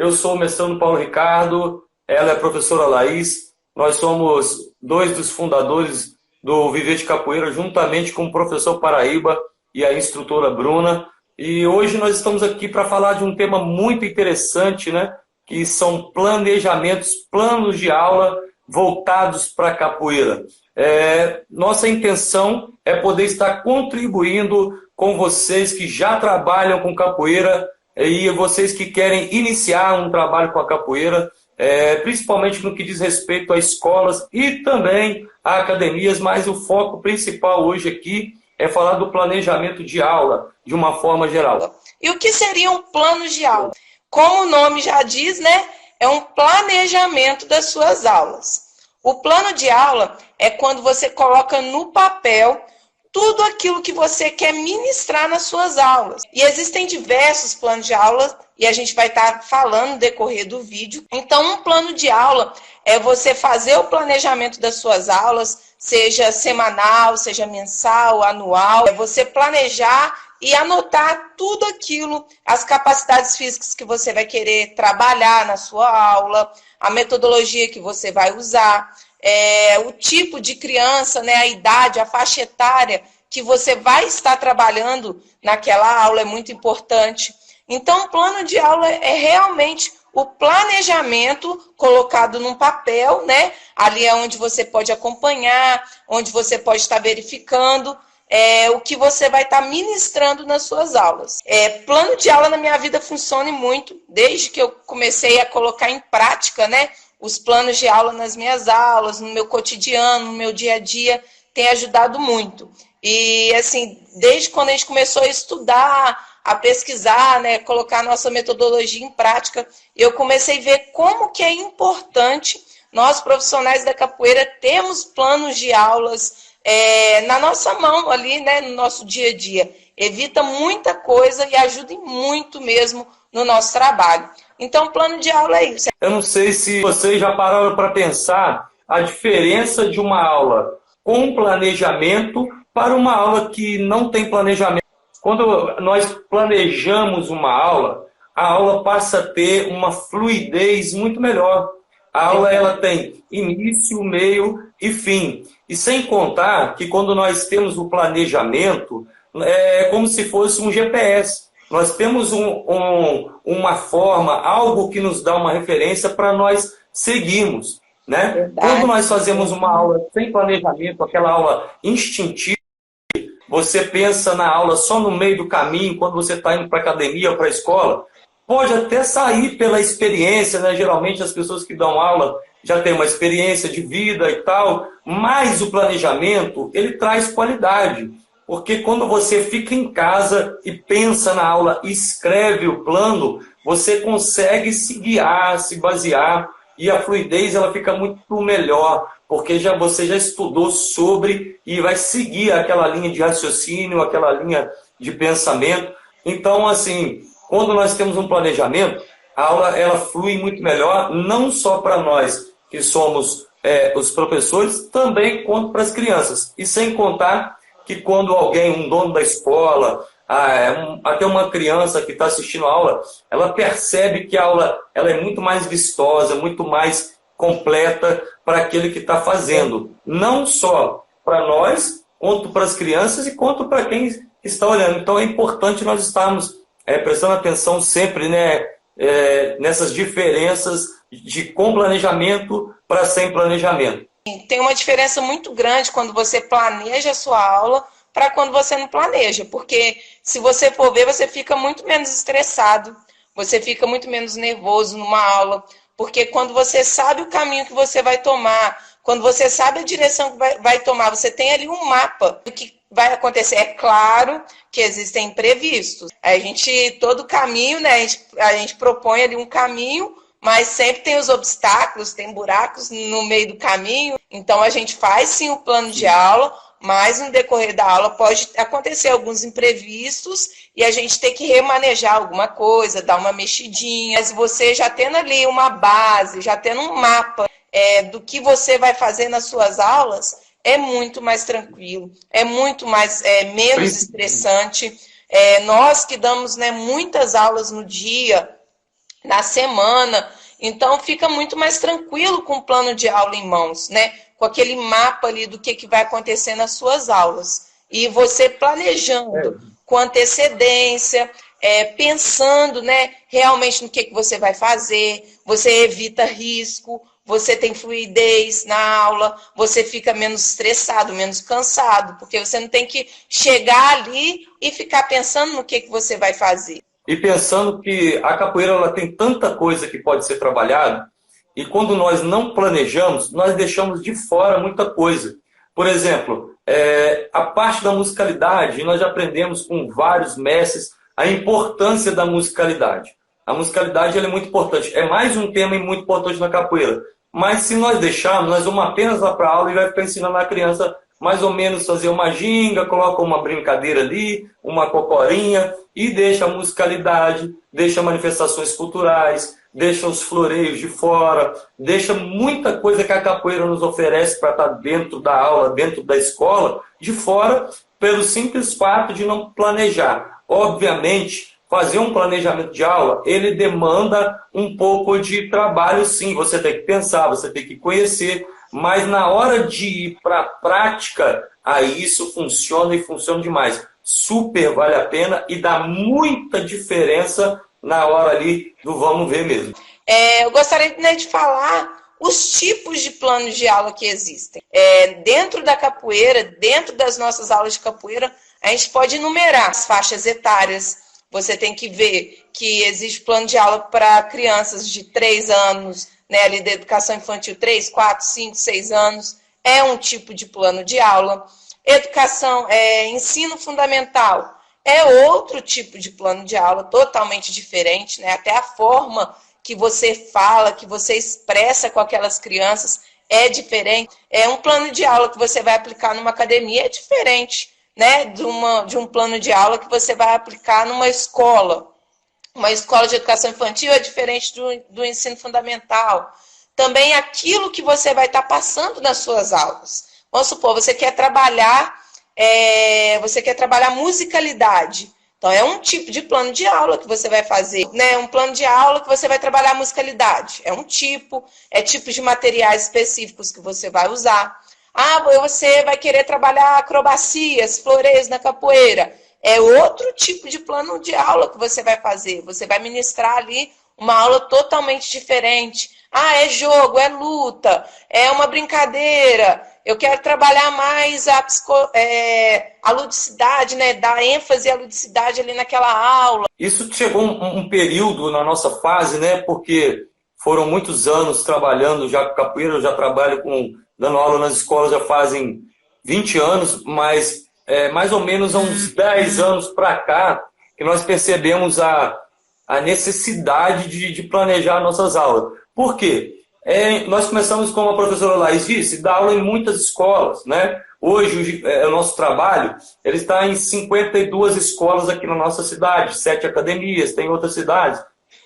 Eu sou o mestrando Paulo Ricardo, ela é a professora Laís. Nós somos dois dos fundadores do Viver de Capoeira, juntamente com o professor Paraíba e a instrutora Bruna. E hoje nós estamos aqui para falar de um tema muito interessante, né? Que são planejamentos, planos de aula voltados para a capoeira. Nossa intenção é poder estar contribuindo com vocês que já trabalham com capoeira e vocês que querem iniciar um trabalho com a capoeira, principalmente no que diz respeito a escolas e também a academias, mas o foco principal hoje aqui é falar do planejamento de aula, de uma forma geral. E o que seria um plano de aula? Como o nome já diz, né? É um planejamento das suas aulas. O plano de aula é quando você coloca no papel tudo aquilo que você quer ministrar nas suas aulas. E existem diversos planos de aula e a gente vai estar falando no decorrer do vídeo. Então, um plano de aula é você fazer o planejamento das suas aulas, seja semanal, seja mensal, anual. É você planejar e anotar tudo aquilo, as capacidades físicas que você vai querer trabalhar na sua aula, a metodologia que você vai usar, o tipo de criança, né, a idade, a faixa etária que você vai estar trabalhando naquela aula é muito importante. Então, o plano de aula é realmente o planejamento colocado num papel, né? Ali é onde você pode acompanhar, onde você pode estar verificando o que você vai estar ministrando nas suas aulas. Plano de aula na minha vida funciona muito, desde que eu comecei a colocar em prática, né, os planos de aula nas minhas aulas, no meu cotidiano, no meu dia a dia, tem ajudado muito. E, assim, desde quando a gente começou a estudar, a pesquisar, né, colocar a nossa metodologia em prática, eu comecei a ver como que é importante nós, profissionais da capoeira, termos planos de aulas na nossa mão ali, né, no nosso dia a dia. Evita muita coisa e ajuda muito mesmo no nosso trabalho. Então, o plano de aula é isso. Eu não sei se vocês já pararam para pensar a diferença de uma aula com planejamento para uma aula que não tem planejamento. Quando nós planejamos uma aula, a aula passa a ter uma fluidez muito melhor. A aula ela tem início, meio e fim. E sem contar que quando nós temos o planejamento, é como se fosse um GPS. Nós temos uma forma, algo que nos dá uma referência para nós seguirmos, né? Quando nós fazemos uma aula sem planejamento, aquela aula instintiva, você pensa na aula só no meio do caminho, quando você está indo para a academia ou para a escola, pode até sair pela experiência, né? Geralmente as pessoas que dão aula já têm uma experiência de vida e tal, mas o planejamento, ele traz qualidade. Porque quando você fica em casa e pensa na aula, escreve o plano, você consegue se guiar, se basear, e a fluidez ela fica muito melhor, porque você já estudou sobre e vai seguir aquela linha de raciocínio, aquela linha de pensamento. Então, assim, quando nós temos um planejamento, a aula ela flui muito melhor, não só para nós que somos os professores, também quanto para as crianças. E sem contar que quando alguém, um dono da escola, até uma criança que está assistindo a aula, ela percebe que a aula ela é muito mais vistosa, muito mais completa para aquele que está fazendo. Não só para nós, quanto para as crianças e quanto para quem está olhando. Então é importante nós estarmos prestando atenção sempre, né, nessas diferenças com planejamento para sem planejamento. Tem uma diferença muito grande quando você planeja a sua aula para quando você não planeja, porque se você for ver, você fica muito menos estressado, você fica muito menos nervoso numa aula, porque quando você sabe o caminho que você vai tomar, quando você sabe a direção que vai tomar, você tem ali um mapa do que vai acontecer. É claro que existem imprevistos. Todo caminho, né, a gente propõe ali um caminho, mas sempre tem os obstáculos, tem buracos no meio do caminho. Então, a gente faz sim o plano de aula, mas no decorrer da aula pode acontecer alguns imprevistos e a gente tem que remanejar alguma coisa, dar uma mexidinha. Mas você já tendo ali uma base, já tendo um mapa do que você vai fazer nas suas aulas, é muito mais tranquilo, é muito mais menos estressante. Nós que damos, né, muitas aulas no dia, na semana. Então, fica muito mais tranquilo com o plano de aula em mãos, né? Com aquele mapa ali do que vai acontecer nas suas aulas. E você planejando com antecedência, pensando, né, realmente no que você vai fazer, você evita risco, você tem fluidez na aula, você fica menos estressado, menos cansado, porque você não tem que chegar ali e ficar pensando no que você vai fazer. E pensando que a capoeira ela tem tanta coisa que pode ser trabalhada, e quando nós não planejamos, nós deixamos de fora muita coisa. Por exemplo, a parte da musicalidade, nós já aprendemos com vários mestres a importância da musicalidade. A musicalidade ela é muito importante. É mais um tema muito importante na capoeira. Mas se nós deixarmos, nós vamos apenas lá para a aula e vai ficar ensinando a criança mais ou menos fazer uma ginga, coloca uma brincadeira ali, uma cocorinha, e deixa a musicalidade, deixa manifestações culturais, deixa os floreios de fora, deixa muita coisa que a capoeira nos oferece para estar dentro da aula, dentro da escola, de fora, pelo simples fato de não planejar. Obviamente, fazer um planejamento de aula, ele demanda um pouco de trabalho, sim. Você tem que pensar, você tem que conhecer, mas na hora de ir para a prática, aí isso funciona e funciona demais. Super vale a pena e dá muita diferença na hora ali do vamos ver mesmo. Eu gostaria, né, de falar os tipos de planos de aula que existem. Dentro da capoeira, dentro das nossas aulas de capoeira, a gente pode enumerar as faixas etárias. Você tem que ver que existe plano de aula para crianças de 3 anos, né, ali da educação infantil, 3, 4, 5, 6 anos. É um tipo de plano de aula. Educação, ensino fundamental, é outro tipo de plano de aula, totalmente diferente, né? Até a forma que você fala, que você expressa com aquelas crianças é diferente. É um plano de aula que você vai aplicar numa academia é diferente, né, de um plano de aula que você vai aplicar numa escola. Uma escola de educação infantil é diferente do ensino fundamental. Também aquilo que você vai estar passando nas suas aulas. Vamos supor, você quer trabalhar musicalidade. Então, é um tipo de plano de aula que você vai fazer, né? Um plano de aula que você vai trabalhar musicalidade. É um tipo, tipos de materiais específicos que você vai usar. Você vai querer trabalhar acrobacias, floreios na capoeira. É outro tipo de plano de aula que você vai fazer. Você vai ministrar ali uma aula totalmente diferente. É jogo, é luta, é uma brincadeira. Eu quero trabalhar mais a ludicidade, né? Dar ênfase à ludicidade ali naquela aula. Isso chegou um período na nossa fase, né? Porque foram muitos anos trabalhando já com capoeira. Eu já trabalho dando aula nas escolas já fazem 20 anos, mas mais ou menos há uns 10 anos para cá que nós percebemos a necessidade de planejar nossas aulas. Por quê? Nós começamos, como a professora Laís disse, dar aula em muitas escolas, né? Hoje, o nosso trabalho ele está em 52 escolas aqui na nossa cidade, 7 academias, tem outras cidades.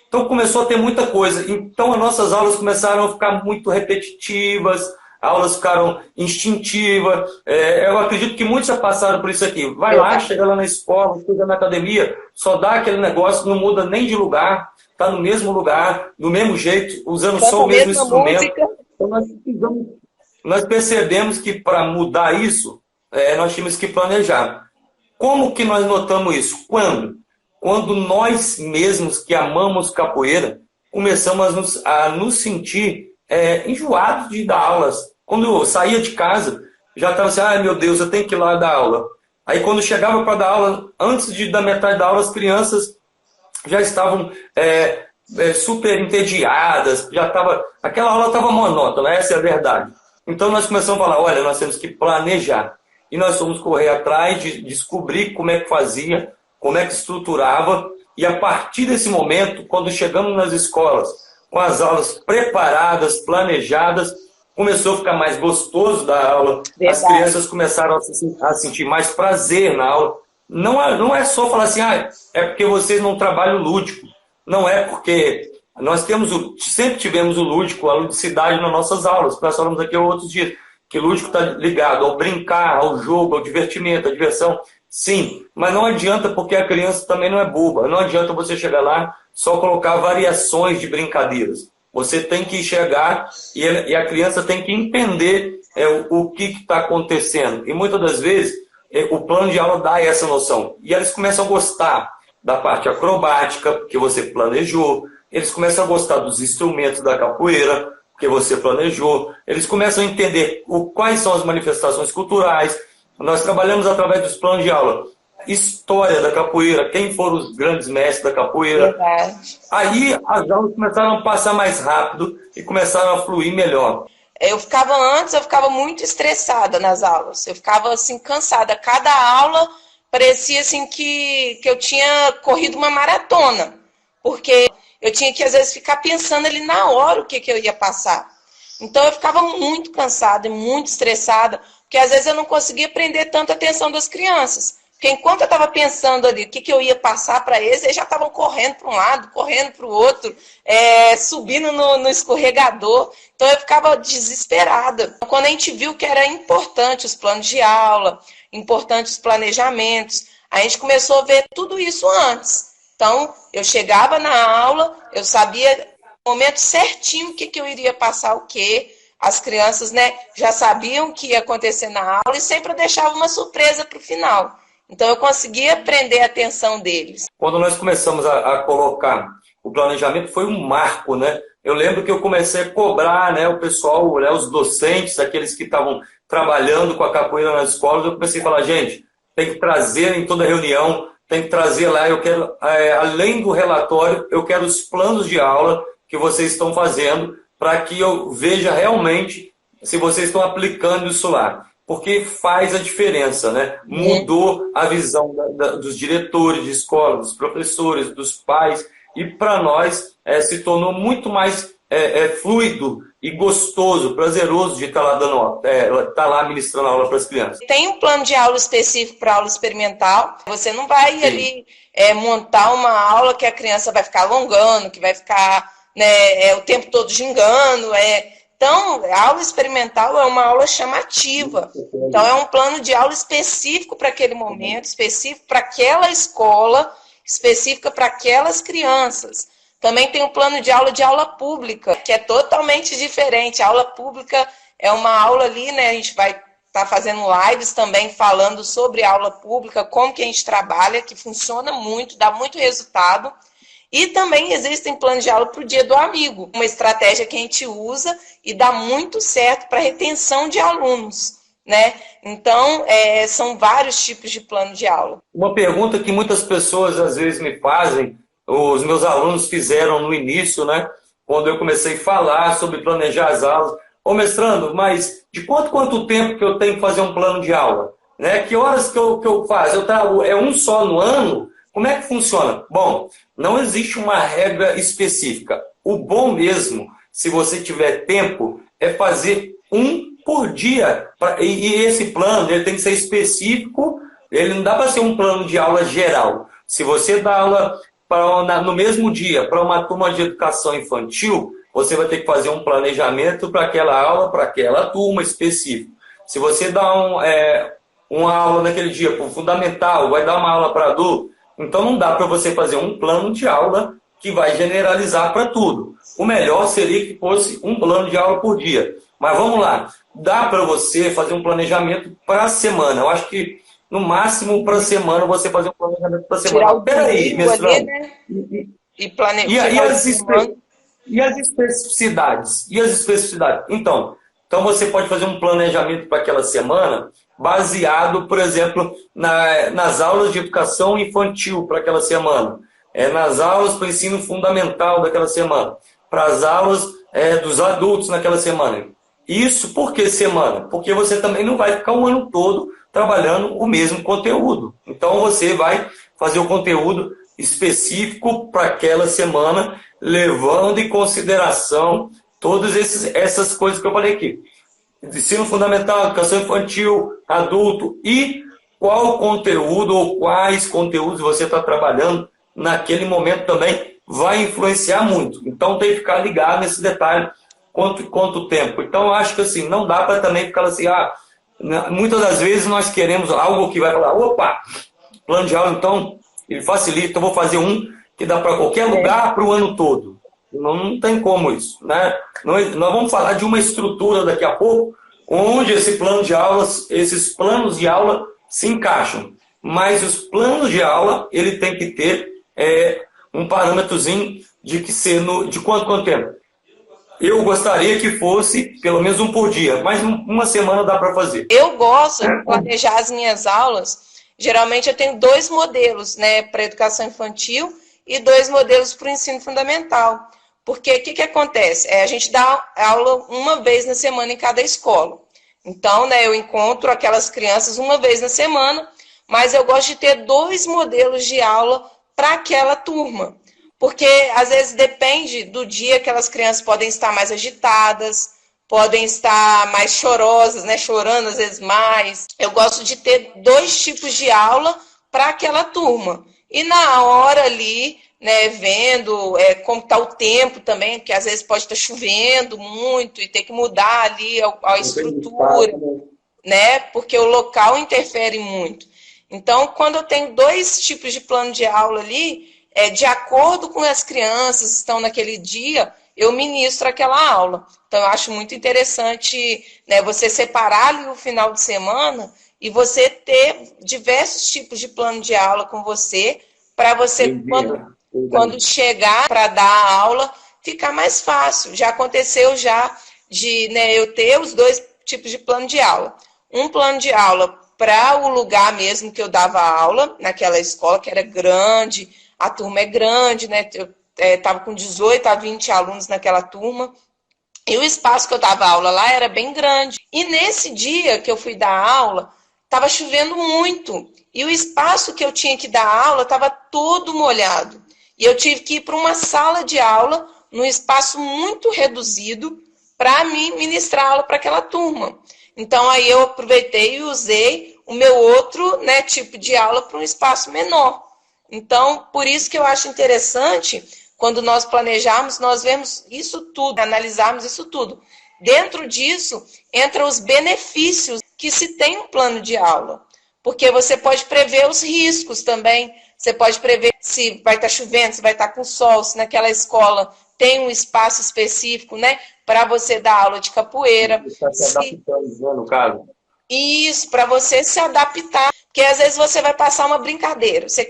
Então, começou a ter muita coisa. Então, as nossas aulas começaram a ficar muito repetitivas, aulas ficaram instintivas. Eu acredito que muitos já passaram por isso aqui. Vai lá, chega lá na escola, chega na academia, só dá aquele negócio, não muda nem de lugar, está no mesmo lugar, do mesmo jeito, usando só o mesmo instrumento. Então, nós percebemos que para mudar isso, nós tínhamos que planejar. Como que nós notamos isso? Quando nós mesmos que amamos capoeira, começamos a nos sentir enjoados de dar aulas. Quando eu saía de casa, já estava assim, meu Deus, eu tenho que ir lá dar aula. Aí quando chegava para dar aula, antes da metade da aula, as crianças já estavam super entediadas, aquela aula estava monótona, essa é a verdade. Então nós começamos a falar, olha, nós temos que planejar. E nós fomos correr atrás de descobrir como é que fazia, como é que estruturava, e a partir desse momento, quando chegamos nas escolas, com as aulas preparadas, planejadas, começou a ficar mais gostoso da aula, Verdade. As crianças começaram a sentir mais prazer na aula. Não é só falar assim, é porque vocês não trabalham lúdico. Não é porque nós sempre tivemos o lúdico, a ludicidade nas nossas aulas. Nós falamos aqui outros dias, que o lúdico está ligado ao brincar, ao jogo, ao divertimento, à diversão. Sim, mas não adianta porque a criança também não é boba. Não adianta você chegar lá, só colocar variações de brincadeiras. Você tem que chegar e a criança tem que entender o que está acontecendo. E muitas das vezes o plano de aula dá essa noção. E eles começam a gostar da parte acrobática, que você planejou. Eles começam a gostar dos instrumentos da capoeira, que você planejou. Eles começam a entender quais são as manifestações culturais. Nós trabalhamos através dos planos de aula. História da capoeira, quem foram os grandes mestres da capoeira. Verdade. Aí as aulas começaram a passar mais rápido e começaram a fluir melhor. Eu ficava muito estressada nas aulas. Eu ficava assim cansada. Cada aula parecia assim que eu tinha corrido uma maratona, porque eu tinha que às vezes ficar pensando ali na hora o que eu ia passar. Então eu ficava muito cansada e muito estressada, porque às vezes eu não conseguia prender tanta atenção das crianças. Porque enquanto eu estava pensando ali o que eu ia passar para eles já estavam correndo para um lado, correndo para o outro, subindo no escorregador. Então eu ficava desesperada. Quando a gente viu que era importante os planos de aula, importante os planejamentos, a gente começou a ver tudo isso antes. Então eu chegava na aula, eu sabia no momento certinho o que eu iria passar o quê. As crianças, né, já sabiam o que ia acontecer na aula e sempre eu deixava uma surpresa para o final. Então, eu conseguia prender a atenção deles. Quando nós começamos a colocar o planejamento, foi um marco, né? Eu lembro que eu comecei a cobrar, né, o pessoal, né, os docentes, aqueles que estavam trabalhando com a capoeira nas escolas, eu comecei a falar, gente, tem que trazer em toda reunião, tem que trazer lá, eu quero, além do relatório, eu quero os planos de aula que vocês estão fazendo, para que eu veja realmente se vocês estão aplicando isso lá. Porque faz a diferença, né? Mudou a visão dos diretores de escola, dos professores, dos pais, e para nós se tornou muito mais fluido e gostoso, prazeroso de estar lá estar lá ministrando aula para as crianças. Tem um plano de aula específico para aula experimental. Você não vai ali montar uma aula que a criança vai ficar alongando, que vai ficar, né, o tempo todo gingando, Então, a aula experimental é uma aula chamativa. Então, é um plano de aula específico para aquele momento, específico para aquela escola, específica para aquelas crianças. Também tem um plano de aula pública, que é totalmente diferente. A aula pública é uma aula ali, né? A gente vai estar fazendo lives também falando sobre a aula pública, como que a gente trabalha, que funciona muito, dá muito resultado. E também existem planos de aula para o Dia do Amigo, uma estratégia que a gente usa e dá muito certo para a retenção de alunos, né? Então, são vários tipos de plano de aula. Uma pergunta que muitas pessoas às vezes me fazem, os meus alunos fizeram no início, né? Quando eu comecei a falar sobre planejar as aulas. Ô, mestrando, mas de quanto tempo que eu tenho que fazer um plano de aula? Né? Que horas que eu faço? É um só no ano? Como é que funciona? Bom, não existe uma regra específica. O bom mesmo, se você tiver tempo, é fazer um por dia. E esse plano ele tem que ser específico, ele não dá para ser um plano de aula geral. Se você dá aula no mesmo dia para uma turma de educação infantil, você vai ter que fazer um planejamento para aquela aula, para aquela turma específica. Se você dá uma aula naquele dia para o fundamental, vai dar uma aula para adulto, então não dá para você fazer um plano de aula que vai generalizar para tudo. O melhor seria que fosse um plano de aula por dia. Mas vamos lá, dá para você fazer um planejamento para a semana. Eu acho que no máximo para a semana você fazer um planejamento para a semana. Peraí, mestrão. Né? E planejar. E as especificidades? Então você pode fazer um planejamento para aquela semana baseado, por exemplo, nas aulas de educação infantil para aquela semana, nas aulas para o ensino fundamental daquela semana, para as aulas dos adultos naquela semana. Isso por que semana? Porque você também não vai ficar o ano todo trabalhando o mesmo conteúdo. Então você vai fazer o conteúdo específico para aquela semana, levando em consideração todas essas coisas que eu falei aqui. Ensino fundamental, educação infantil, adulto e qual conteúdo ou quais conteúdos você está trabalhando naquele momento também vai influenciar muito. Então tem que ficar ligado nesse detalhe, quanto tempo. Então eu acho que assim, não dá para também ficar assim, muitas das vezes nós queremos algo que vai falar, opa, plano de aula então, ele facilita, eu vou fazer um que dá para qualquer lugar para o ano todo. Não tem como isso, né? Nós vamos falar de uma estrutura daqui a pouco, onde esses planos de aula se encaixam. Mas os planos de aula, ele tem que ter um parâmetrozinho de que ser de quanto tempo. Eu gostaria que fosse pelo menos um por dia, mas uma semana dá para fazer. Eu gosto de planejar as minhas aulas. Geralmente eu tenho 2 modelos, né, para educação infantil e 2 modelos para o ensino fundamental. Porque o que acontece? A gente dá aula uma vez na semana em cada escola. Então, né, eu encontro aquelas crianças uma vez na semana, mas eu gosto de ter 2 modelos de aula para aquela turma. Porque, às vezes, depende do dia, aquelas crianças podem estar mais agitadas, podem estar mais chorosas, né? Chorando, às vezes, mais. Eu gosto de ter 2 tipos de aula para aquela turma. E na hora ali, né, vendo como está o tempo também, que às vezes pode estar chovendo muito e ter que mudar ali a estrutura, né? Porque o local interfere muito. Então, quando eu tenho 2 tipos de plano de aula ali, de acordo com as crianças que estão naquele dia, eu ministro aquela aula. Então, eu acho muito interessante, né, você separar ali o final de semana e você ter diversos tipos de plano de aula com você, para você, quando chegar para dar a aula, ficar mais fácil. Já aconteceu de, né, eu ter os 2 tipos de plano de aula. Um plano de aula para o lugar mesmo que eu dava aula, naquela escola, que era grande, a turma é grande, né? Eu estava com 18 a 20 alunos naquela turma, e o espaço que eu dava aula lá era bem grande. E nesse dia que eu fui dar aula, estava chovendo muito, e o espaço que eu tinha que dar aula estava todo molhado. E eu tive que ir para uma sala de aula, num espaço muito reduzido, para mim ministrar aula para aquela turma. Então, aí eu aproveitei e usei o meu outro, né, tipo de aula para um espaço menor. Então, por isso que eu acho interessante, quando nós planejarmos, nós vemos isso tudo, analisarmos isso tudo. Dentro disso, entram os benefícios que se tem um plano de aula. Porque você pode prever os riscos também. Você pode prever se vai estar chovendo, se vai estar com sol, se naquela escola tem um espaço específico, né, para você dar aula de capoeira. Você está se adaptando, né, no caso? Isso, para você se adaptar. Porque às vezes você vai passar uma brincadeira. Você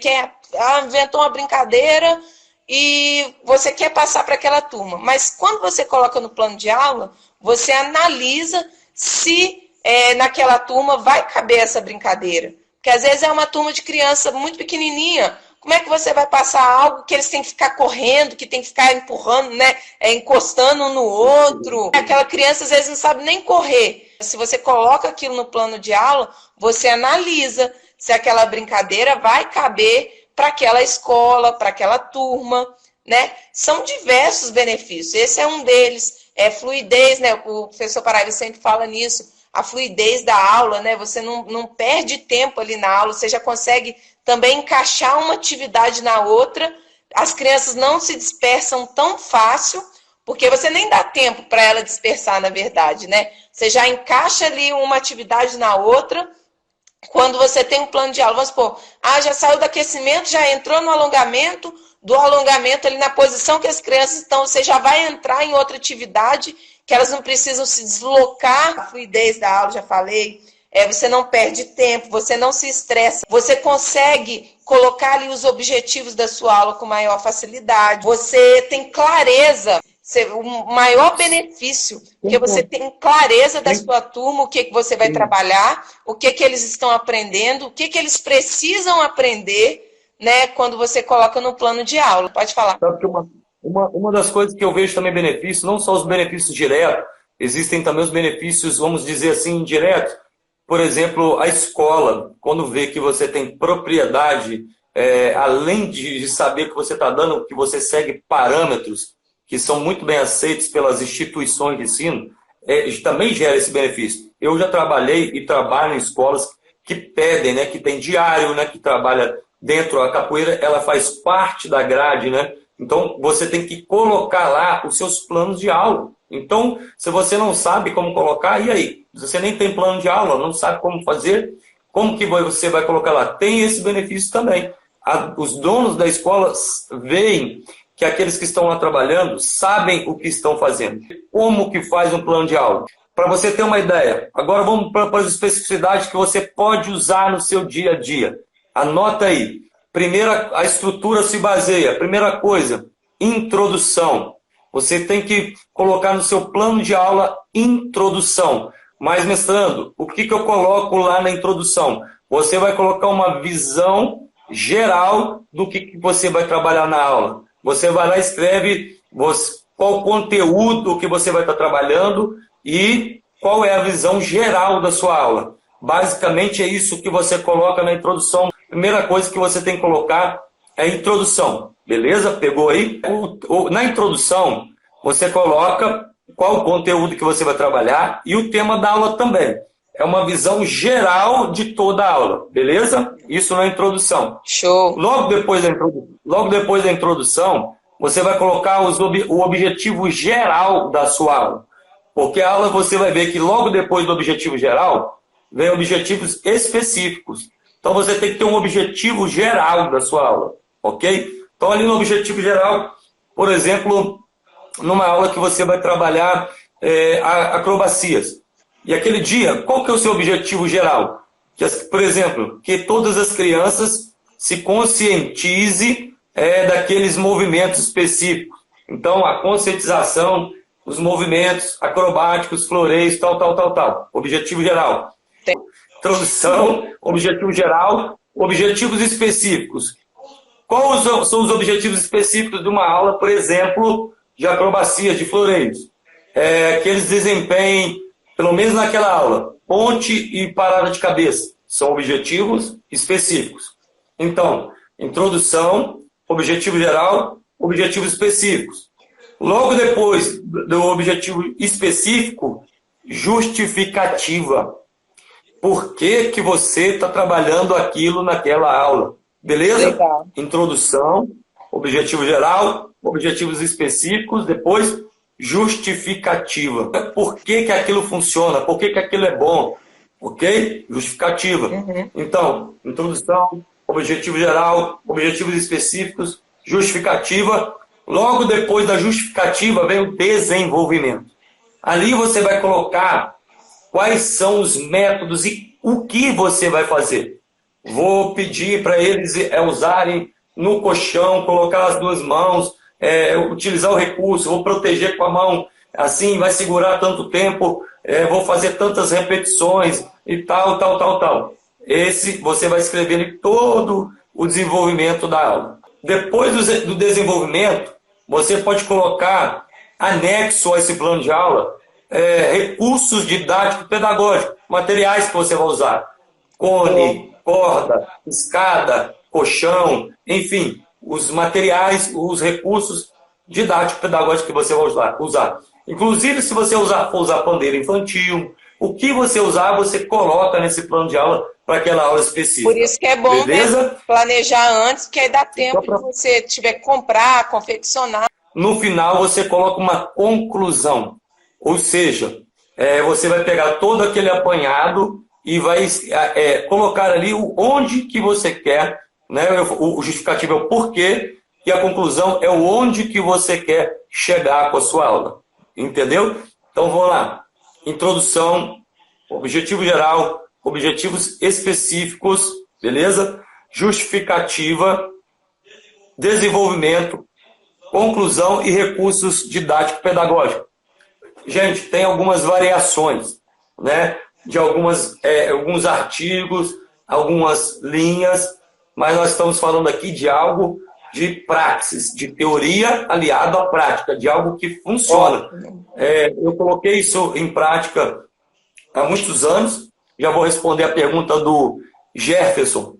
inventou uma brincadeira e você quer passar para aquela turma. Mas quando você coloca no plano de aula, você analisa se naquela turma vai caber essa brincadeira. Porque às vezes é uma turma de criança muito pequenininha. Como é que você vai passar algo que eles têm que ficar correndo, que tem que ficar empurrando, né, encostando um no outro? Aquela criança às vezes não sabe nem correr. Se você coloca aquilo no plano de aula, você analisa se aquela brincadeira vai caber para aquela escola, para aquela turma, né? São diversos benefícios. Esse é um deles. Fluidez, né? O professor Paraíba sempre fala nisso. A fluidez da aula, né? Você não perde tempo ali na aula, você já consegue também encaixar uma atividade na outra. As crianças não se dispersam tão fácil, porque você nem dá tempo para ela dispersar, na verdade, né? Você já encaixa ali uma atividade na outra. Quando você tem um plano de aula, vamos supor, já saiu do aquecimento, já entrou no alongamento, do alongamento ali na posição que as crianças estão, você já vai entrar em outra atividade, que elas não precisam se deslocar, a fluidez da aula, já falei, você não perde tempo, você não se estressa, você consegue colocar ali os objetivos da sua aula com maior facilidade, você tem clareza, o maior benefício, porque você tem clareza da sua turma, o que você vai trabalhar, o que eles estão aprendendo, o que eles precisam aprender, né, quando você coloca no plano de aula. Pode falar. Sabe que uma das coisas que eu vejo também benefício, não só os benefícios diretos, existem também os benefícios, vamos dizer assim, indiretos. Por exemplo, a escola, quando vê que você tem propriedade, além de saber que você está dando, que você segue parâmetros que são muito bem aceitos pelas instituições de ensino, também gera esse benefício. Eu já trabalhei e trabalho em escolas que pedem, né, que tem diário, né, que trabalha dentro. A capoeira, ela faz parte da grade, né? Então, você tem que colocar lá os seus planos de aula. Então, se você não sabe como colocar, e aí? Você nem tem plano de aula, não sabe como fazer, como que você vai colocar lá? Tem esse benefício também. os donos da escola veem que aqueles que estão lá trabalhando sabem o que estão fazendo. Como que faz um plano de aula? Para você ter uma ideia, agora vamos para as especificidades que você pode usar no seu dia a dia. Anota aí. Primeira, a estrutura se baseia. Primeira coisa, introdução. Você tem que colocar no seu plano de aula introdução. Mas, mestrando, o que eu coloco lá na introdução? Você vai colocar uma visão geral do que você vai trabalhar na aula. Você vai lá e escreve qual o conteúdo que você vai estar trabalhando e qual é a visão geral da sua aula. Basicamente é isso que você coloca na introdução. Primeira coisa que você tem que colocar é a introdução. Beleza? Pegou aí? Na introdução, você coloca qual o conteúdo que você vai trabalhar e o tema da aula também. É uma visão geral de toda a aula, beleza? Isso na introdução. Show! Logo depois da introdução, você vai colocar o objetivo geral da sua aula. Porque a aula você vai ver que logo depois do objetivo geral, vem objetivos específicos. Então você tem que ter um objetivo geral da sua aula, ok? Então ali no objetivo geral, por exemplo, numa aula que você vai trabalhar acrobacias. E aquele dia, qual que é o seu objetivo geral? Por exemplo, que todas as crianças se conscientizem daqueles movimentos específicos. Então, a conscientização, os movimentos acrobáticos, floreios, tal. Objetivo geral. Introdução, objetivo geral, objetivos específicos. Quais são os objetivos específicos de uma aula, por exemplo, de acrobacias, de floreios? Que eles desempenhem, pelo menos naquela aula, ponte e parada de cabeça. São objetivos específicos. Então, introdução, objetivo geral, objetivos específicos. Logo depois do objetivo específico, justificativa. Por que que você está trabalhando aquilo naquela aula? Beleza? Legal. Introdução, objetivo geral, objetivos específicos, depois justificativa. Por que que aquilo funciona? Por que que aquilo é bom? Ok? Justificativa. Uhum. Então, introdução, objetivo geral, objetivos específicos, justificativa. Logo depois da justificativa vem o desenvolvimento. Ali você vai colocar quais são os métodos e o que você vai fazer. Vou pedir para eles usarem no colchão, colocar as duas mãos, utilizar o recurso, vou proteger com a mão assim, vai segurar tanto tempo, vou fazer tantas repetições e tal. Esse você vai escrever em todo o desenvolvimento da aula. Depois do desenvolvimento, você pode colocar anexo a esse plano de aula recursos didáticos pedagógicos, materiais que você vai usar. Cone, corda, escada, colchão, enfim, os materiais, os recursos didáticos pedagógicos que você vai usar. Inclusive, se você for usar pandeiro infantil, o que você usar, você coloca nesse plano de aula para aquela aula específica. Por isso que é bom, né, planejar antes, porque aí dá tempo Então, de você tiver que comprar, confeccionar. No final, você coloca uma conclusão. Ou seja, você vai pegar todo aquele apanhado e vai colocar ali onde que você quer, né? O justificativo é o porquê e a conclusão é o onde que você quer chegar com a sua aula. Entendeu? Então, vamos lá. Introdução, objetivo geral, objetivos específicos, beleza? Justificativa, desenvolvimento, conclusão e recursos didático-pedagógicos. Gente, tem algumas variações, né? De alguns artigos, algumas linhas, mas nós estamos falando aqui de algo de praxis, de teoria aliado à prática, de algo que funciona. Eu coloquei isso em prática há muitos anos. Já vou responder a pergunta do Jefferson.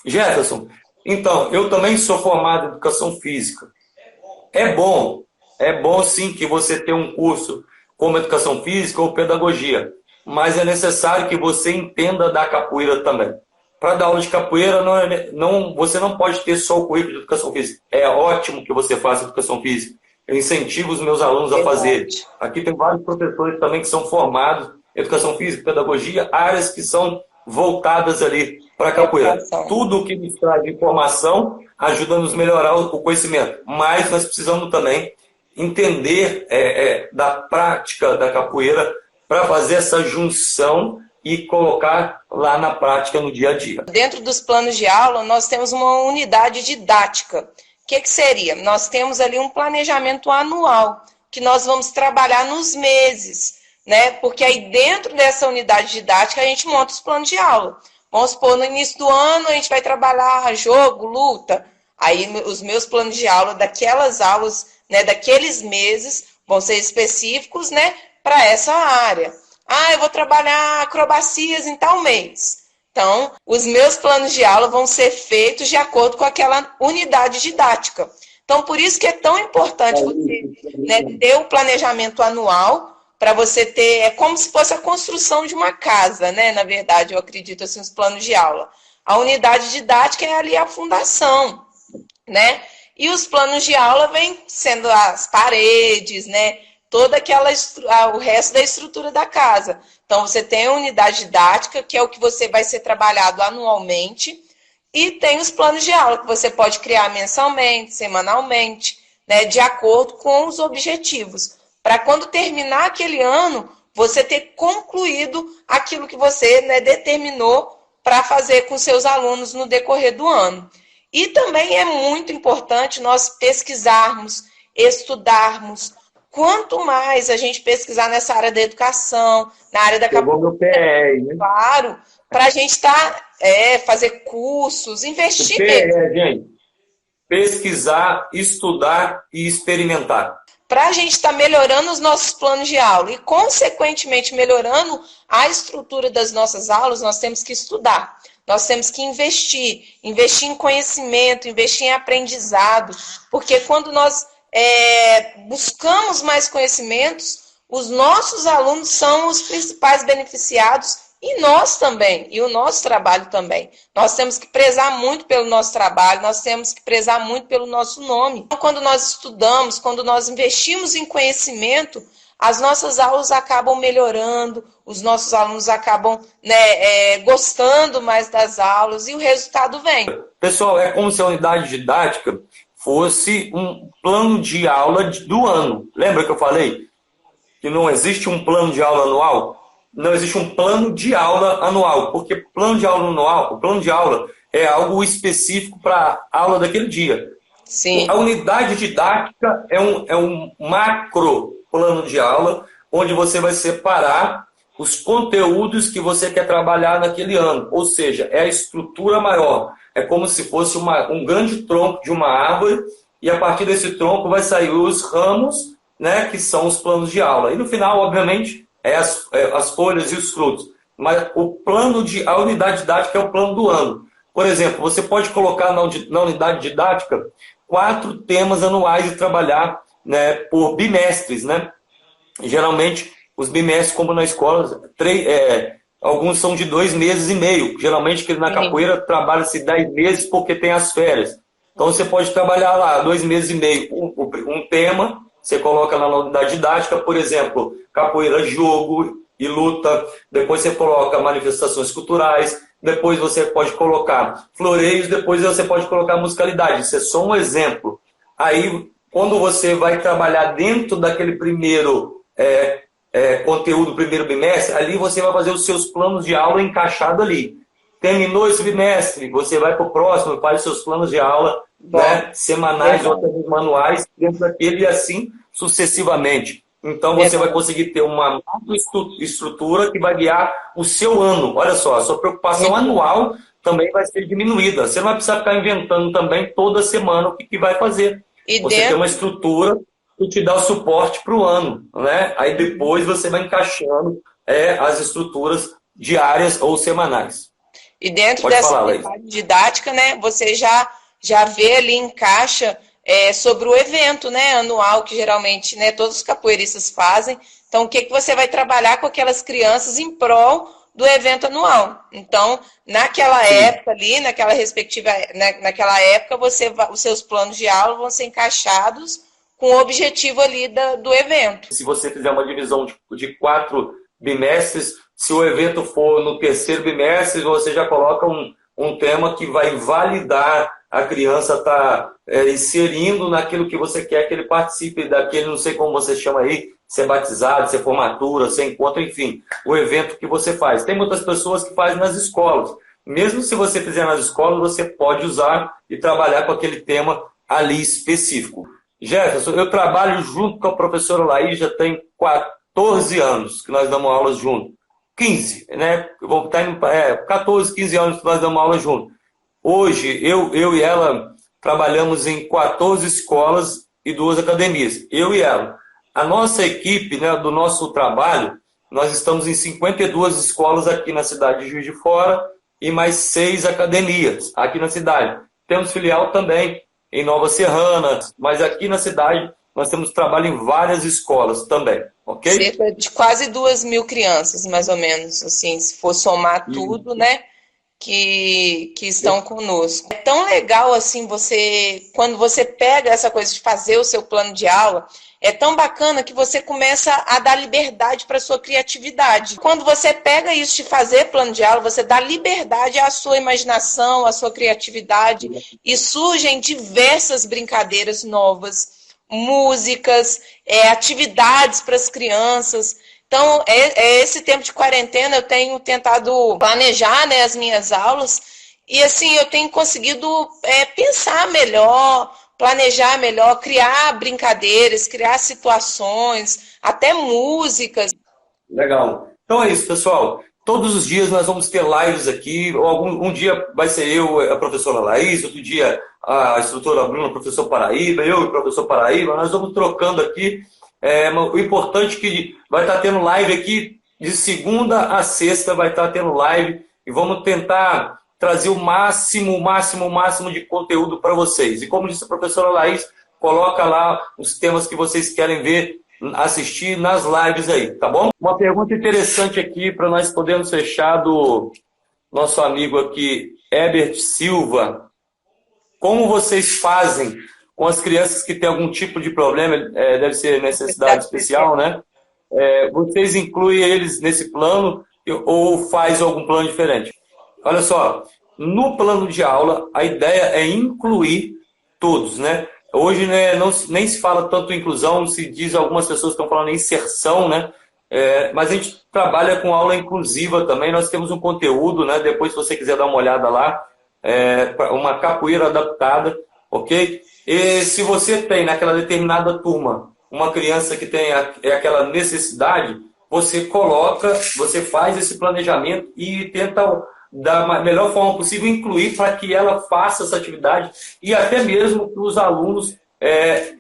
Jefferson, então, eu também sou formado em Educação Física. É bom sim que você tenha um curso como Educação Física ou Pedagogia, mas é necessário que você entenda da capoeira também. Para dar aula de capoeira, você não pode ter só o currículo de Educação Física. É ótimo que você faça Educação Física. Eu incentivo os meus alunos a fazer. Aqui tem vários professores também que são formados em Educação Física, Pedagogia, áreas que são voltadas ali para a capoeira. Tudo que nos traz informação ajuda a nos melhorar o conhecimento. Mas nós precisamos também entender da prática da capoeira para fazer essa junção e colocar lá na prática no dia a dia. Dentro dos planos de aula, nós temos uma unidade didática. O que seria? Nós temos ali um planejamento anual, que nós vamos trabalhar nos meses, né? Porque aí dentro dessa unidade didática a gente monta os planos de aula. Vamos supor, no início do ano a gente vai trabalhar jogo, luta. Aí os meus planos de aula daquelas aulas, né, daqueles meses, vão ser específicos, né, para essa área. Eu vou trabalhar acrobacias em tal mês. Então, os meus planos de aula vão ser feitos de acordo com aquela unidade didática. Então, por isso que é tão importante você, né, ter o planejamento anual, para você ter, é como se fosse a construção de uma casa, né? Na verdade, eu acredito assim, os planos de aula. A unidade didática é ali a fundação, né? E os planos de aula vêm sendo as paredes, né? Toda aquela o resto da estrutura da casa. Então, você tem a unidade didática, que é o que você vai ser trabalhado anualmente, e tem os planos de aula, que você pode criar mensalmente, semanalmente, né? De acordo com os objetivos. Para quando terminar aquele ano, você ter concluído aquilo que você, né, determinou para fazer com seus alunos no decorrer do ano. E também é muito importante nós pesquisarmos, estudarmos. Quanto mais a gente pesquisar nessa área da educação, na área da capoeira, né? Claro, para a gente fazer cursos, investir mesmo. Gente, pesquisar, estudar e experimentar. Para a gente estar melhorando os nossos planos de aula e, consequentemente, melhorando a estrutura das nossas aulas, nós temos que estudar. Nós temos que investir em conhecimento, investir em aprendizado, porque quando nós buscamos mais conhecimentos, os nossos alunos são os principais beneficiados e nós também, e o nosso trabalho também. Nós temos que prezar muito pelo nosso trabalho, nós temos que prezar muito pelo nosso nome. Então, quando nós estudamos, quando nós investimos em conhecimento, as nossas aulas acabam melhorando, os nossos alunos acabam, né, gostando mais das aulas e o resultado vem. Pessoal, é como se a unidade didática fosse um plano de aula do ano. Lembra que eu falei que não existe um plano de aula anual? Não existe um plano de aula anual, porque plano de aula anual, o plano de aula é algo específico para a aula daquele dia. Sim. A unidade didática é um macro plano de aula, onde você vai separar os conteúdos que você quer trabalhar naquele ano. Ou seja, é a estrutura maior. É como se fosse um grande tronco de uma árvore, e a partir desse tronco vai sair os ramos, né, que são os planos de aula. E no final, obviamente, as folhas e os frutos. Mas a unidade didática é o plano do ano. Por exemplo, você pode colocar na unidade didática 4 temas anuais e trabalhar, né, por bimestres, né? Geralmente, os bimestres, como na escola, alguns são de 2 meses e meio. Geralmente, que na capoeira trabalha-se 10 meses porque tem as férias. Então, você pode trabalhar lá 2 meses e meio um tema. Você coloca na unidade didática, por exemplo, capoeira, jogo e luta. Depois você coloca manifestações culturais. Depois você pode colocar floreios. Depois você pode colocar musicalidade. Isso é só um exemplo. Aí, quando você vai trabalhar dentro daquele primeiro conteúdo, primeiro bimestre, ali você vai fazer os seus planos de aula encaixado ali. Terminou esse bimestre, você vai para o próximo, faz os seus planos de aula, né, semanais ou até manuais, dentro daquele e assim sucessivamente. Então você vai conseguir ter uma estrutura que vai guiar o seu ano. Olha só, a sua preocupação anual também vai ser diminuída. Você não vai precisar ficar inventando também toda semana o que vai fazer. Você tem uma estrutura que te dá o suporte para o ano, né? Aí depois você vai encaixando as estruturas diárias ou semanais. E dentro dessa unidade didática, né, você já vê ali, encaixa sobre o evento, né, anual, que geralmente, né, todos os capoeiristas fazem. Então, o que você vai trabalhar com aquelas crianças em prol do evento anual. Então, naquela época ali, naquela época, os seus planos de aula vão ser encaixados com o objetivo ali do evento. Se você fizer uma divisão de 4 bimestres, se o evento for no terceiro bimestre, você já coloca um tema que vai validar a criança estar inserindo naquilo que você quer que ele participe daquele, não sei como você chama aí, se é batizado, se é formatura, se é encontro, enfim, o evento que você faz. Tem muitas pessoas que fazem nas escolas. Mesmo se você fizer nas escolas, você pode usar e trabalhar com aquele tema ali específico. Jefferson, eu trabalho junto com a professora Laís, já tem 14 anos que nós damos aulas juntos. 15, né? Vou estar indo, 14, 15 anos que nós damos aula juntos. Hoje, eu e ela trabalhamos em 14 escolas e 2 academias. Eu e ela. A nossa equipe, né, do nosso trabalho, nós estamos em 52 escolas aqui na cidade de Juiz de Fora e mais 6 academias aqui na cidade. Temos filial também em Nova Serrana, mas aqui na cidade nós temos trabalho em várias escolas também, ok? Cerca de quase 2.000 crianças, mais ou menos, assim, se for somar tudo, né, que estão conosco. É tão legal, assim, quando você pega essa coisa de fazer o seu plano de aula, é tão bacana que você começa a dar liberdade para a sua criatividade. Quando você pega isso de fazer plano de aula, você dá liberdade à sua imaginação, à sua criatividade, e surgem diversas brincadeiras novas, músicas, atividades para as crianças. Então, esse tempo de quarentena eu tenho tentado planejar, né, as minhas aulas, e assim, eu tenho conseguido pensar melhor, planejar melhor, criar brincadeiras, criar situações, até músicas. Legal. Então é isso, pessoal. Todos os dias nós vamos ter lives aqui. Um dia vai ser eu, a professora Laís, outro dia a instrutora Bruna, o professor Paraíba, eu e o professor Paraíba. Nós vamos trocando aqui. O importante é que vai estar tendo live aqui de segunda a sexta, vai estar tendo live e vamos tentar trazer o máximo de conteúdo para vocês. E como disse a professora Laís, coloca lá os temas que vocês querem ver, assistir nas lives aí, tá bom? Uma pergunta interessante aqui para nós podermos fechar do nosso amigo aqui, Herbert Silva. Como vocês fazem com as crianças que têm algum tipo de problema, deve ser necessidade especial, né? Vocês incluem eles nesse plano ou faz algum plano diferente? Olha só, no plano de aula, a ideia é incluir todos, né? Hoje, né, nem se fala tanto em inclusão, se diz, algumas pessoas estão falando em inserção, né? Mas a gente trabalha com aula inclusiva também, nós temos um conteúdo, né? Depois, se você quiser dar uma olhada lá, uma capoeira adaptada, ok? E se você tem naquela determinada turma uma criança que tem aquela necessidade, você faz esse planejamento e tenta da melhor forma possível incluir para que ela faça essa atividade e até mesmo que os alunos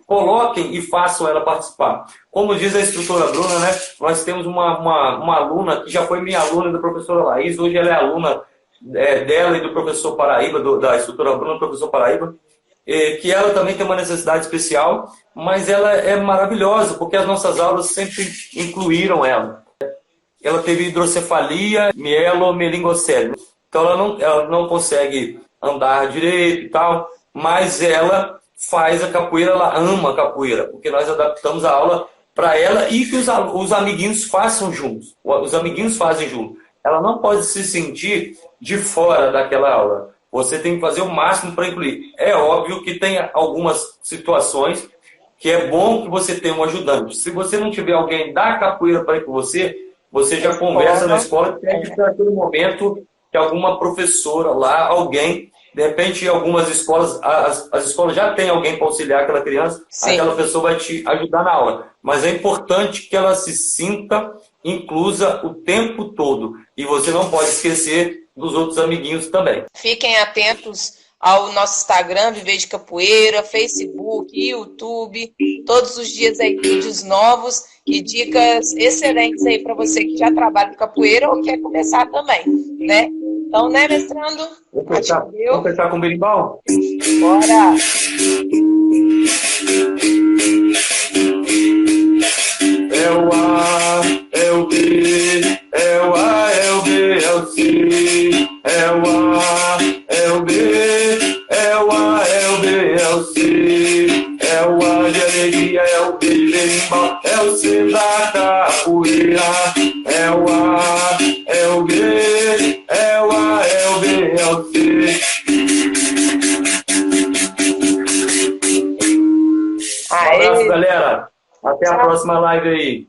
coloquem e façam ela participar. Como diz a instrutora Bruna, né, nós temos uma aluna que já foi minha aluna da professora Laís, hoje ela é aluna dela e do professor Paraíba, da instrutora Bruna, do professor Paraíba, que ela também tem uma necessidade especial, mas ela é maravilhosa, porque as nossas aulas sempre incluíram ela. Ela teve hidrocefalia, mielomeningocele. Então ela não consegue andar direito e tal, mas ela faz a capoeira, ela ama a capoeira, porque nós adaptamos a aula para ela e que os amiguinhos façam juntos. Os amiguinhos fazem junto. Ela não pode se sentir de fora daquela aula. Você tem que fazer o máximo para incluir. É óbvio que tem algumas situações que é bom que você tenha um ajudante. Se você não tiver alguém da capoeira para ir com você já conversa na escola e pede para aquele momento que alguma professora lá, alguém, de repente, algumas escolas, as escolas já têm alguém para auxiliar aquela criança, sim, aquela pessoa vai te ajudar na aula. Mas é importante que ela se sinta inclusa o tempo todo. E você não pode esquecer dos outros amiguinhos também. Fiquem atentos ao nosso Instagram, Viver de Capoeira, Facebook, YouTube, todos os dias aí vídeos novos e dicas excelentes aí para você que já trabalha com capoeira ou quer começar também, né? Então, né, mestrando? Vamos fechar com o berimbau? Bora! É o A, é o B, é o A, é o B, é o C, é o A, é o B, é o A, é o B, é o C, é o A de alegria, é o B de berimbau, é o C da capoeira, é o A, é o B, é o A, é o B, é o C. próxima live aí.